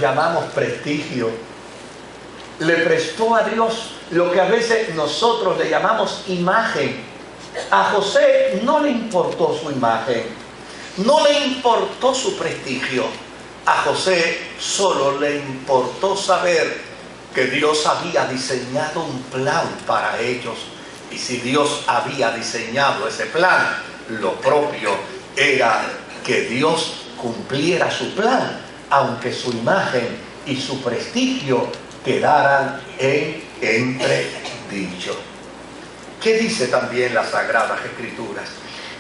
llamamos prestigio. Le prestó a Dios lo que a veces nosotros le llamamos imagen. A José no le importó su imagen, no le importó su prestigio. A José solo le importó saber que Dios había diseñado un plan para ellos. Y si Dios había diseñado ese plan, lo propio era que Dios cumpliera su plan, aunque su imagen y su prestigio quedaran en entredicho. ¿Qué dice también las Sagradas Escrituras?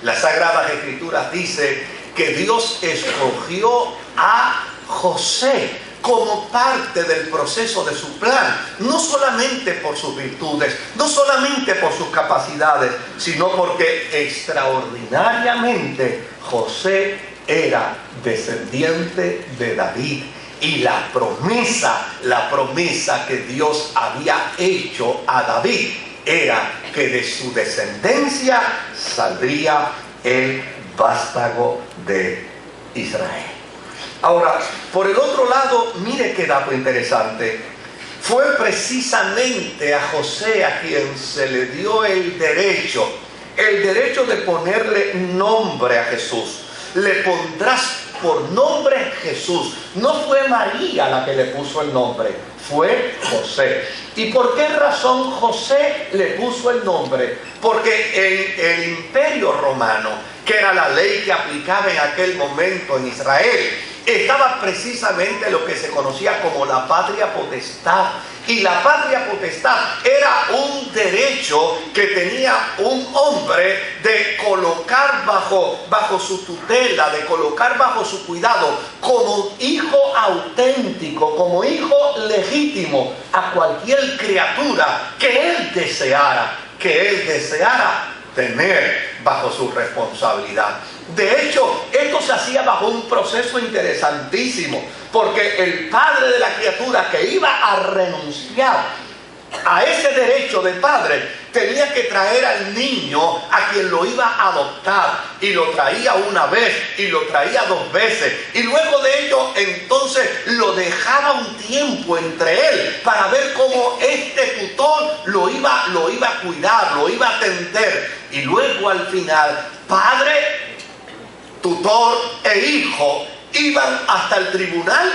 Las Sagradas Escrituras dice que Dios escogió a José como parte del proceso de su plan, no solamente por sus virtudes, no solamente por sus capacidades, sino porque extraordinariamente José era descendiente de David. Y la promesa que Dios había hecho a David era que de su descendencia saldría el vástago de Israel. Ahora, por el otro lado, mire qué dato interesante. Fue precisamente a José a quien se le dio el derecho de ponerle nombre a Jesús. Le pondrás por nombre Jesús. No fue María la que le puso el nombre, fue José. ¿Y por qué razón José le puso el nombre? Porque en el Imperio Romano, que era la ley que aplicaba en aquel momento en Israel, estaba precisamente lo que se conocía como la patria potestad. Y la patria potestad era un derecho que tenía un hombre de colocar bajo su tutela, de colocar bajo su cuidado, como hijo auténtico, como hijo legítimo, a cualquier criatura que él deseara tener bajo su responsabilidad. De hecho, esto se hacía bajo un proceso interesantísimo, porque el padre de la criatura que iba a renunciar a ese derecho de padre tenía que traer al niño a quien lo iba a adoptar, y lo traía una vez y lo traía dos veces, y luego de ello entonces lo dejaba un tiempo entre él para ver cómo este tutor lo iba a cuidar, lo iba a atender, y luego al final padre, tutor e hijo iban hasta el tribunal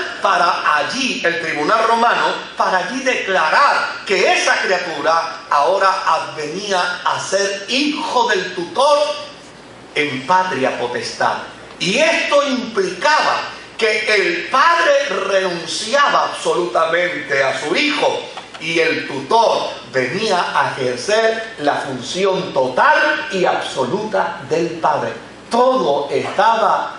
el tribunal romano, para allí declarar que esa criatura ahora venía a ser hijo del tutor en patria potestad. Y esto implicaba que el padre renunciaba absolutamente a su hijo y el tutor venía a ejercer la función total y absoluta del padre. Todo estaba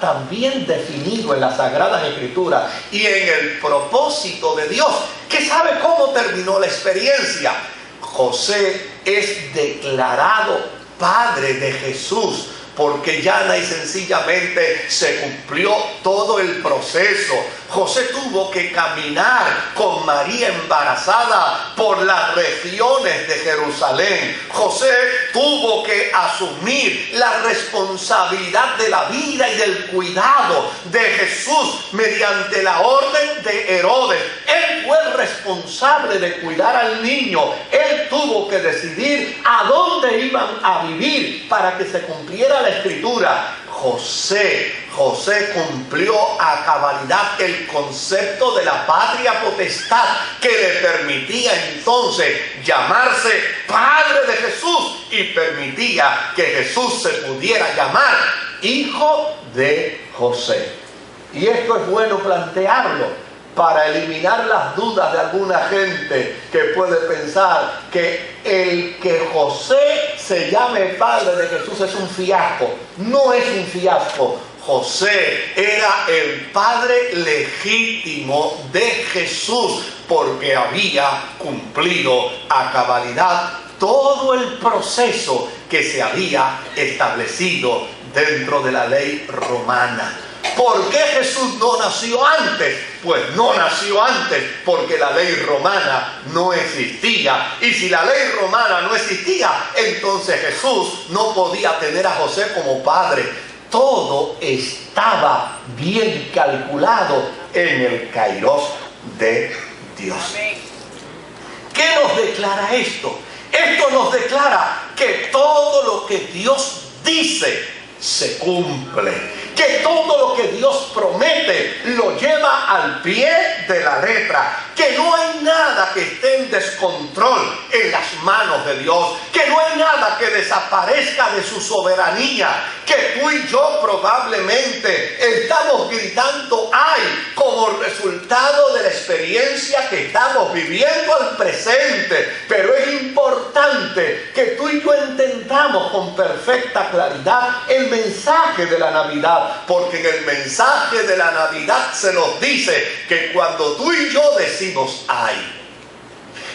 tan bien definido en las Sagradas Escrituras y en el propósito de Dios, que sabe cómo terminó la experiencia. José es declarado padre de Jesús, porque llana y sencillamente se cumplió todo el proceso. José tuvo que caminar con María embarazada por las regiones de Jerusalén. José tuvo que asumir la responsabilidad de la vida y del cuidado de Jesús mediante la orden de Herodes. Él fue el responsable de cuidar al niño. Él tuvo que decidir a dónde iban a vivir para que se cumpliera la Escritura. José cumplió a cabalidad el concepto de la patria potestad, que le permitía entonces llamarse padre de Jesús y permitía que Jesús se pudiera llamar hijo de José. Y esto es bueno plantearlo para eliminar las dudas de alguna gente que puede pensar que el que José se llame padre de Jesús es un fiasco. No es un fiasco. José era el padre legítimo de Jesús, porque había cumplido a cabalidad todo el proceso que se había establecido dentro de la ley romana. ¿Por qué Jesús no nació antes? Pues no nació antes porque la ley romana no existía. Y si la ley romana no existía, entonces Jesús no podía tener a José como padre. todo estaba bien calculado en el kairos de Dios. ¿Qué nos declara esto? Esto nos declara que todo lo que Dios dice se cumple, que todo lo que Dios promete lo lleva al pie de la letra, que no hay nada que esté en descontrol en las manos de Dios, que no hay nada que desaparezca de su soberanía, que tú y yo probablemente estamos gritando ¡ay! Como resultado de la experiencia que estamos viviendo al presente, pero es importante que tú y yo entendamos con perfecta claridad el mensaje de la Navidad, porque en el mensaje de la Navidad se nos dice que cuando tú y yo decimos ¡ay!,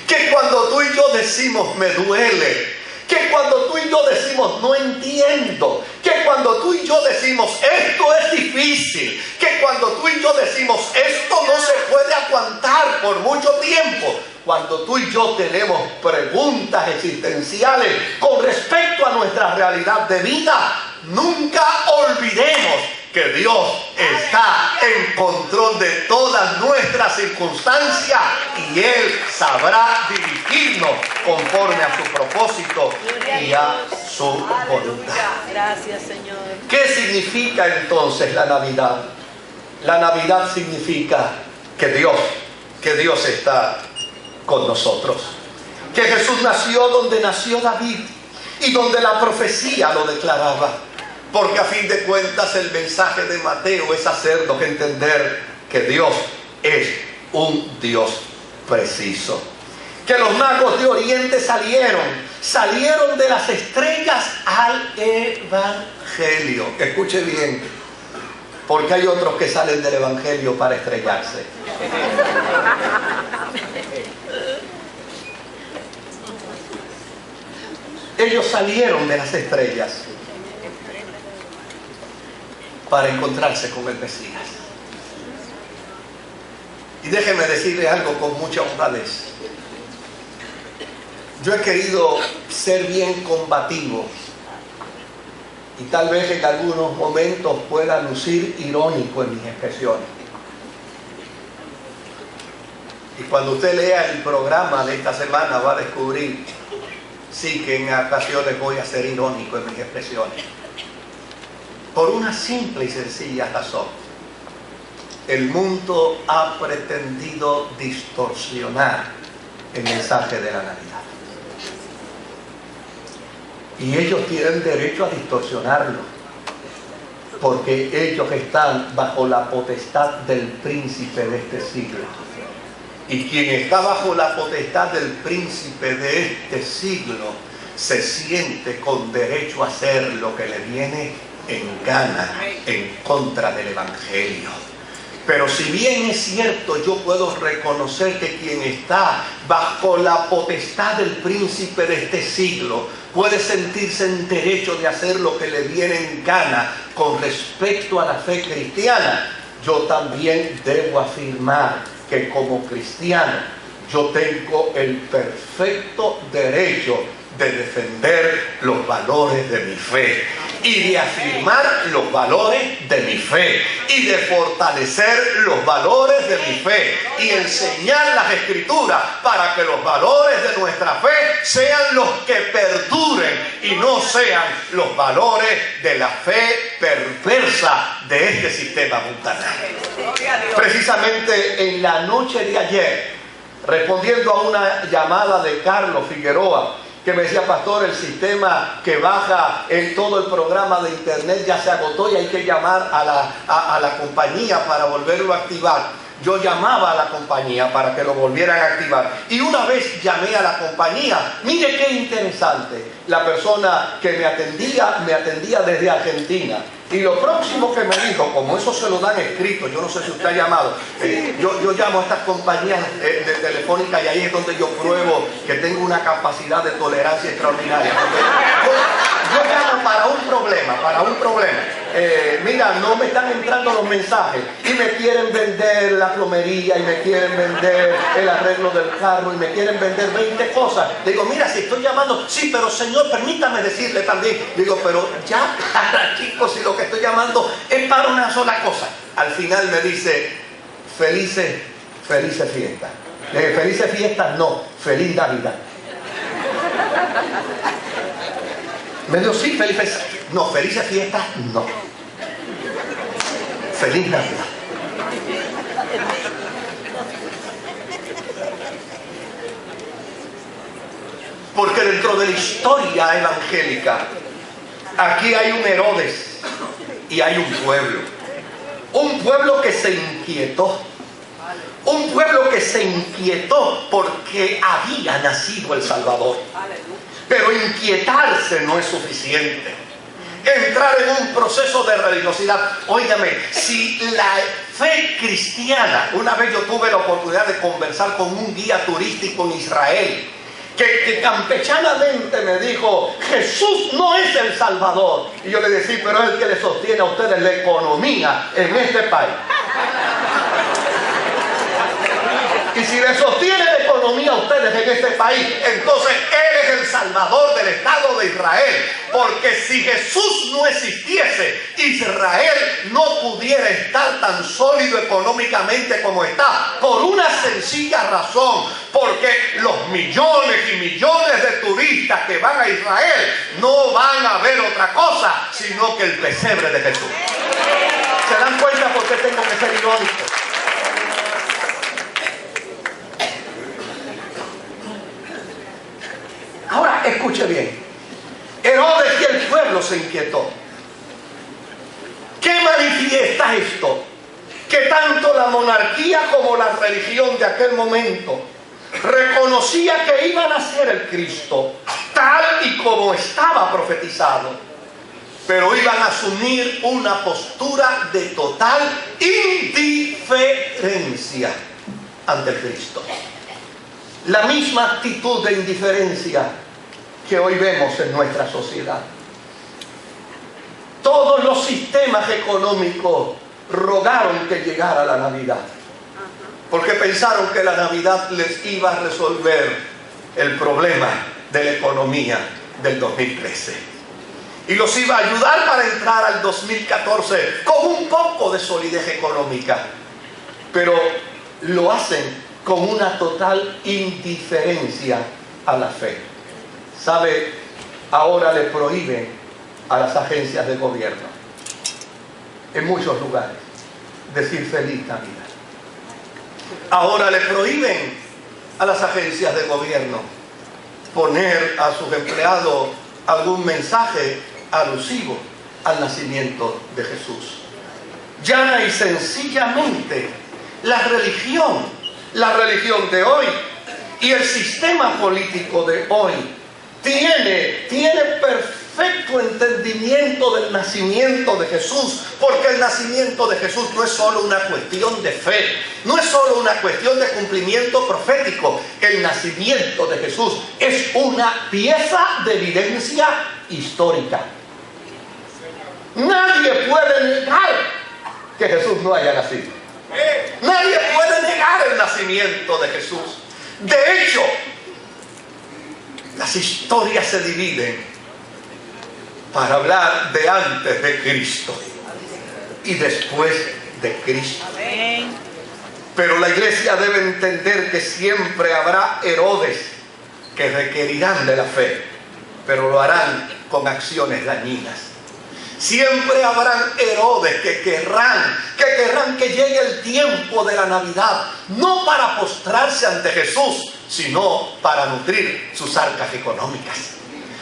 que cuando tú y yo decimos me duele, que cuando tú y yo decimos no entiendo, que cuando tú y yo decimos esto es difícil, que cuando tú y yo decimos esto no se puede aguantar por mucho tiempo, cuando tú y yo tenemos preguntas existenciales con respecto a nuestra realidad de vida, nunca olvidemos que Dios está en control de todas nuestras circunstancias y Él sabrá dirigirnos conforme a su propósito y a su voluntad. Gracias, Señor. ¿Qué significa entonces la Navidad? La Navidad significa que Dios está con nosotros. Que Jesús nació donde nació David y donde la profecía lo declaraba. Porque a fin de cuentas el mensaje de Mateo es hacernos entender que Dios es un Dios preciso. Que los magos de Oriente salieron de las estrellas al Evangelio. Escuche bien, porque hay otros que salen del Evangelio para estrellarse. Ellos salieron de las estrellas para encontrarse con el Mesías. Y déjeme decirle algo con mucha honradez. Yo he querido ser bien combativo y tal vez en algunos momentos pueda lucir irónico en mis expresiones. Y cuando usted lea el programa de esta semana va a descubrir, sí, que en ocasiones voy a ser irónico en mis expresiones. Por una simple y sencilla razón. El mundo ha pretendido distorsionar el mensaje de la Navidad. Y ellos tienen derecho a distorsionarlo, porque ellos están bajo la potestad del príncipe de este siglo. Y quien está bajo la potestad del príncipe de este siglo se siente con derecho a hacer lo que le viene en gana en contra del Evangelio. Pero si bien es cierto, yo puedo reconocer que quien está bajo la potestad del príncipe de este siglo puede sentirse en derecho de hacer lo que le viene en gana con respecto a la fe cristiana, yo también debo afirmar que como cristiano yo tengo el perfecto derecho de defender los valores de mi fe y de afirmar los valores de mi fe y de fortalecer los valores de mi fe y enseñar las Escrituras para que los valores de nuestra fe sean los que perduren y no sean los valores de la fe perversa de este sistema mundanal. Precisamente en la noche de ayer, respondiendo a una llamada de Carlos Figueroa, que me decía: pastor, el sistema que baja en todo el programa de internet ya se agotó y hay que llamar a la compañía para volverlo a activar. Yo llamaba a la compañía para que lo volvieran a activar. Y una vez llamé a la compañía, mire qué interesante. La persona que me atendía desde Argentina. Y lo próximo que me dijo, como eso se lo dan escrito, yo no sé si usted ha llamado, yo llamo a estas compañías de telefónica y ahí es donde yo pruebo que tengo una capacidad de tolerancia extraordinaria. Yo llamo para un problema. Mira, no me están entrando los mensajes y me quieren vender la plomería y me quieren vender el arreglo del carro y me quieren vender 20 cosas. Digo, mira, si estoy llamando, sí, pero Señor, permítame decirle también. Digo, pero ya para, chicos, si lo que estoy llamando es para una sola cosa. Al final me dice, felices fiestas. Le dije, felices fiestas no, feliz Navidad. Me dijo, sí, felices fiestas no, feliz Navidad. Porque dentro de la historia evangélica, aquí hay un Herodes y hay un pueblo que se inquietó. Un pueblo que se inquietó porque había nacido el Salvador. Pero inquietarse no es suficiente. Entrar en un proceso de religiosidad. Óigame, si la fe cristiana, una vez yo tuve la oportunidad de conversar con un guía turístico en Israel, que campechanamente me dijo, Jesús no es el Salvador. Y yo le decía, pero es el que le sostiene a ustedes la economía en este país. Y si le sostiene la economía a ustedes en este país, entonces Él es el Salvador del Estado de Israel. Porque si Jesús no existiese, Israel no pudiera estar tan sólido económicamente como está. Por una sencilla razón. Porque los millones y millones de turistas que van a Israel no van a ver otra cosa, sino que el pesebre de Jesús. ¿Se dan cuenta por qué tengo que ser irónico? Ahora, escuche bien. Herodes y el pueblo se inquietó. ¿Qué manifiesta esto? Que tanto la monarquía como la religión de aquel momento reconocía que iba a nacer el Cristo, tal y como estaba profetizado, pero iban a asumir una postura de total indiferencia ante el Cristo. La misma actitud de indiferencia que hoy vemos en nuestra sociedad. Todos los sistemas económicos rogaron que llegara la Navidad, porque pensaron que la Navidad les iba a resolver el problema de la economía del 2013 y los iba a ayudar para entrar al 2014 con un poco de solidez económica, pero lo hacen con una total indiferencia a la fe. ¿Sabe? Ahora le prohíben a las agencias de gobierno en muchos lugares decir feliz Navidad. Ahora le prohíben a las agencias de gobierno poner a sus empleados algún mensaje alusivo al nacimiento de Jesús. Llana y sencillamente la religión de hoy y el sistema político de hoy tiene perfecto entendimiento del nacimiento de Jesús, porque el nacimiento de Jesús no es solo una cuestión de fe, no es solo una cuestión de cumplimiento profético. El nacimiento de Jesús es una pieza de evidencia histórica. Nadie puede negar que Jesús no haya nacido. Nadie puede negar el nacimiento de Jesús. De hecho, las historias se dividen para hablar de antes de Cristo y después de Cristo. Pero la iglesia debe entender que siempre habrá Herodes que requerirán de la fe, pero lo harán con acciones dañinas. Siempre habrán Herodes que querrán que llegue el tiempo de la Navidad, no para postrarse ante Jesús, sino para nutrir sus arcas económicas.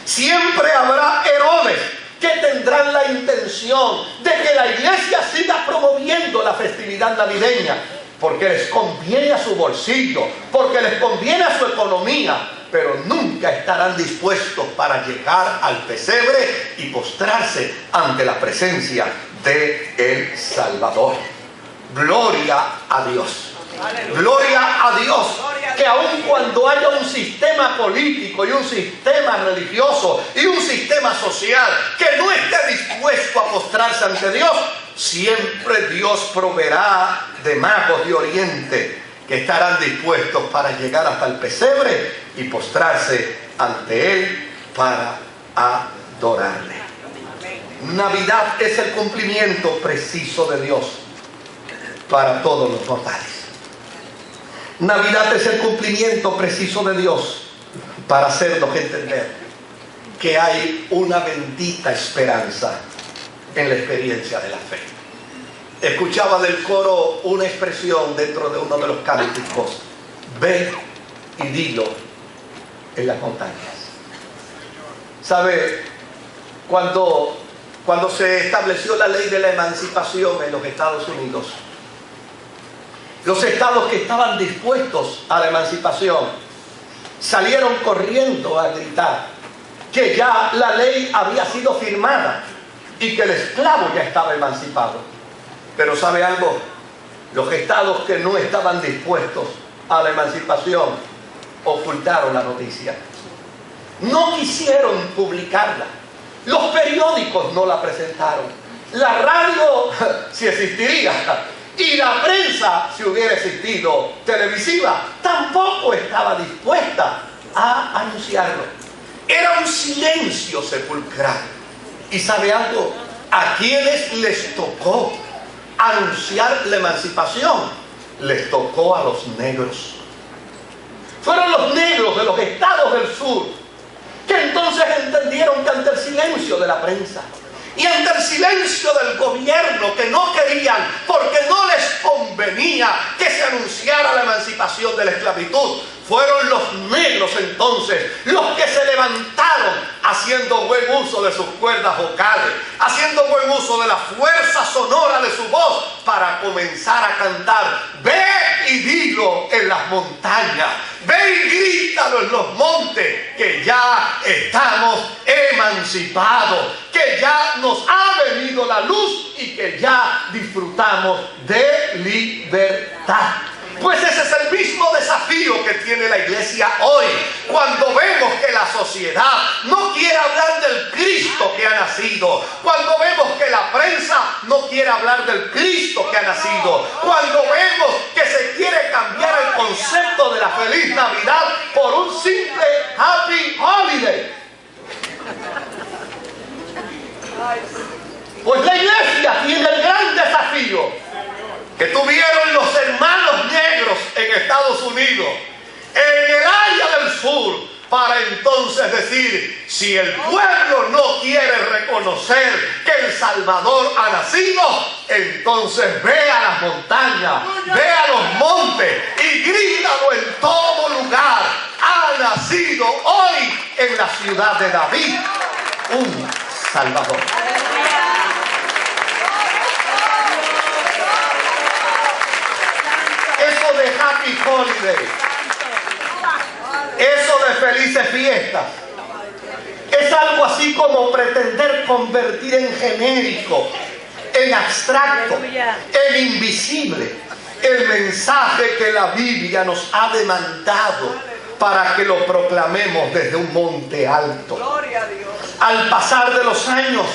Siempre habrá Herodes que tendrán la intención de que la iglesia siga promoviendo la festividad navideña, porque les conviene a su bolsillo, porque les conviene a su economía, pero nunca estarán dispuestos para llegar al pesebre y postrarse ante la presencia de el Salvador. Gloria a Dios. Gloria a Dios. que aun cuando haya un sistema político y un sistema religioso y un sistema social que no esté dispuesto a postrarse ante Dios, siempre Dios proveerá de magos de Oriente que estarán dispuestos para llegar hasta el pesebre y postrarse ante Él para adorarle. Navidad es el cumplimiento preciso de Dios para todos los mortales. Navidad es el cumplimiento preciso de Dios para hacernos entender que hay una bendita esperanza en la experiencia de la fe. Escuchaba del coro una expresión dentro de uno de los cánticos: ve y dilo en las montañas. ¿Sabe? Cuando se estableció la ley de la emancipación en los Estados Unidos, los estados que estaban dispuestos a la emancipación salieron corriendo a gritar que ya la ley había sido firmada y que el esclavo ya estaba emancipado. Pero ¿sabe algo? Los estados que no estaban dispuestos a la emancipación ocultaron la noticia. No quisieron publicarla. Los periódicos no la presentaron. La radio, si existiría, y la prensa, si hubiera existido, televisiva, tampoco estaba dispuesta a anunciarlo. Era un silencio sepulcral. ¿Y sabe algo? ¿A quienes les tocó anunciar la emancipación? Les tocó a los negros. Fueron los negros de los estados del sur que entonces entendieron que ante el silencio de la prensa y ante el silencio del gobierno, que no querían porque no les convenía que se anunciara la emancipación de la esclavitud, fueron los negros entonces los que se levantaron haciendo buen uso de sus cuerdas vocales, haciendo buen uso de la fuerza sonora de su voz para comenzar a cantar: ve y dilo en las montañas, ve y grítalo en los montes, que ya estamos emancipados, que ya nos ha venido la luz y que ya disfrutamos de libertad. Pues ese es el mismo desafío que tiene la iglesia hoy, cuando vemos que la sociedad no quiere hablar del Cristo que ha nacido, cuando vemos que la prensa no quiere hablar del Cristo que ha nacido, cuando vemos que se quiere cambiar el concepto de la feliz Navidad por un simple Happy Holiday. Pues la iglesia tiene el gran desafío que tuvieron los hermanos negros en Estados Unidos, en el área del sur, para entonces decir: si el pueblo no quiere reconocer que el Salvador ha nacido, entonces ve a las montañas, ve a los montes y grítalo en todo lugar: ha nacido hoy en la ciudad de David un Salvador. Eso de Happy Holiday, eso de felices fiestas, es algo así como pretender convertir en genérico, en abstracto, en invisible, el mensaje que la Biblia nos ha demandado para que lo proclamemos desde un monte alto. Al pasar de los años,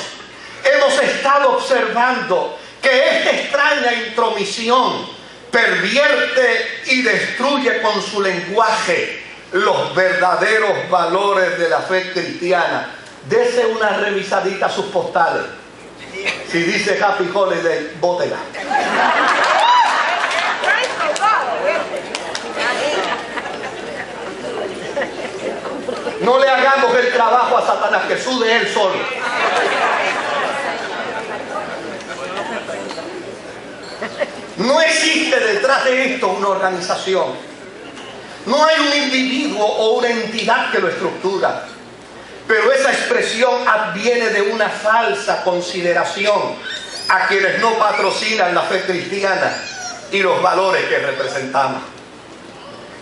hemos estado observando que esta extraña intromisión pervierte y destruye con su lenguaje los verdaderos valores de la fe cristiana. Dese una revisadita a sus postales. Si dice Happy Holiday, bótela. No le hagamos el trabajo a Satanás, que sude él solo. No existe detrás de esto una organización. No hay un individuo o una entidad que lo estructura. Pero esa expresión adviene de una falsa consideración a quienes no patrocinan la fe cristiana y los valores que representamos.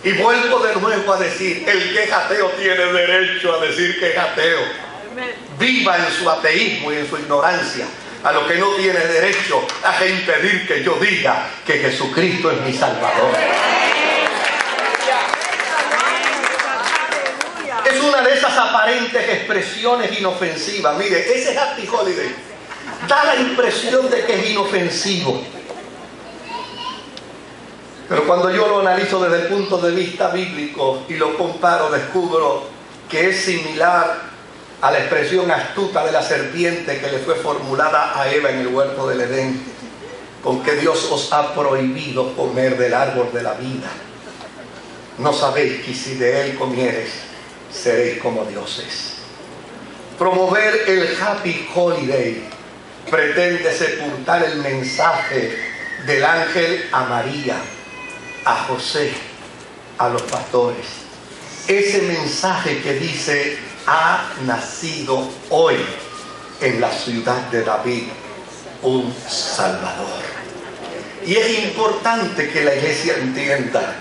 Y vuelvo de nuevo a decir: el que es ateo tiene derecho a decir que es ateo. Viva en su ateísmo y en su ignorancia. A lo que no tiene derecho a impedir que yo diga que Jesucristo es mi Salvador. es una de esas aparentes expresiones inofensivas. Mire, ese Happy Holiday da la impresión de que es inofensivo. Pero cuando yo lo analizo desde el punto de vista bíblico y lo comparo, descubro que es similar a la expresión astuta de la serpiente que le fue formulada a Eva en el huerto del Edén, con que Dios os ha prohibido comer del árbol de la vida. ¿No sabéis que si de él comiereis, seréis como dioses? Promover el Happy Holiday pretende sepultar el mensaje del ángel a María, a José, a los pastores. Ese mensaje que dice: ha nacido hoy en la ciudad de David un Salvador. Y es importante que la iglesia entienda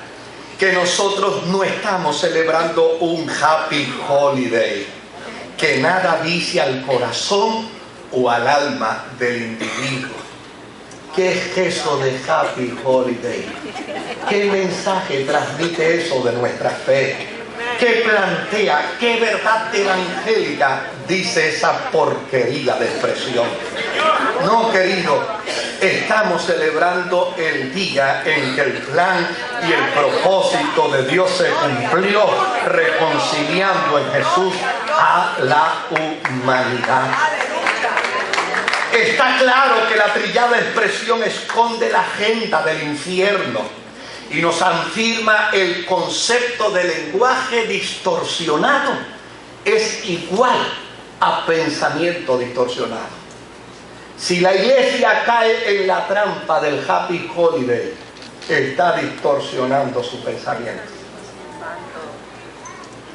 que nosotros no estamos celebrando un Happy Holiday, que nada vicia al corazón o al alma del individuo. ¿Qué es eso de Happy Holiday? ¿Qué mensaje transmite eso de nuestra fe? ¿Qué plantea? ¿Qué verdad evangélica dice esa porquería de expresión? No, querido, estamos celebrando el día en que el plan y el propósito de Dios se cumplió, reconciliando en Jesús a la humanidad. Está claro que la trillada expresión esconde la agenda del infierno y nos afirma el concepto de lenguaje distorsionado es igual a pensamiento distorsionado. Si la iglesia cae en la trampa del Happy Holiday, está distorsionando su pensamiento.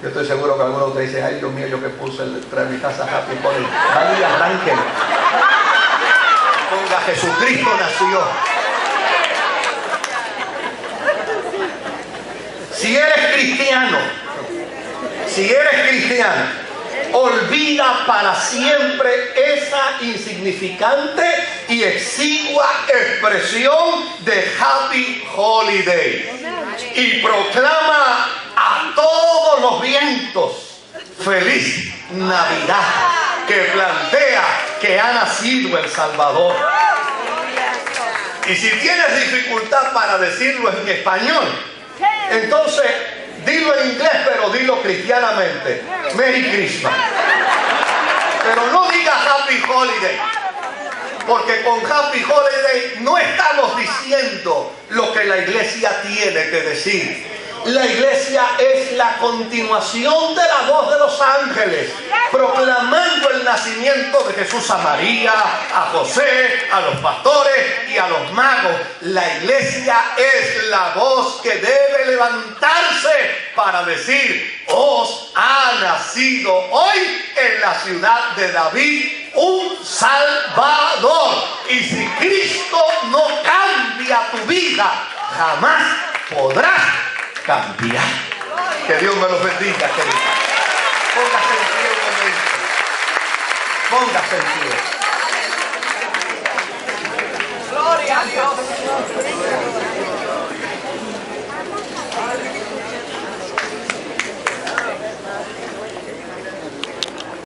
Yo estoy seguro que algunos de ustedes dicen: ay, Dios mío, yo que puse en mi casa Happy Holiday. Vaya y arranquen. Ponga: Jesucristo nació. Si eres cristiano, olvida para siempre esa insignificante y exigua expresión de Happy Holiday y proclama a todos los vientos: feliz Navidad, que plantea que ha nacido el Salvador. Y si tienes dificultad para decirlo en español, entonces dilo en inglés, pero dilo cristianamente: Merry Christmas. Pero no digas Happy Holiday, porque con Happy Holiday no estamos diciendo lo que la iglesia tiene que decir. La iglesia es la continuación de la voz de los ángeles, proclamando el nacimiento de Jesús a María, a José, a los pastores y a los magos. La iglesia es la voz que debe levantarse para decir: os ha nacido hoy en la ciudad de David un Salvador. Y si Cristo no cambia tu vida, jamás podrás cambiar. Que Dios me los bendiga, querido. Póngase en pie un momento. Póngase en pie.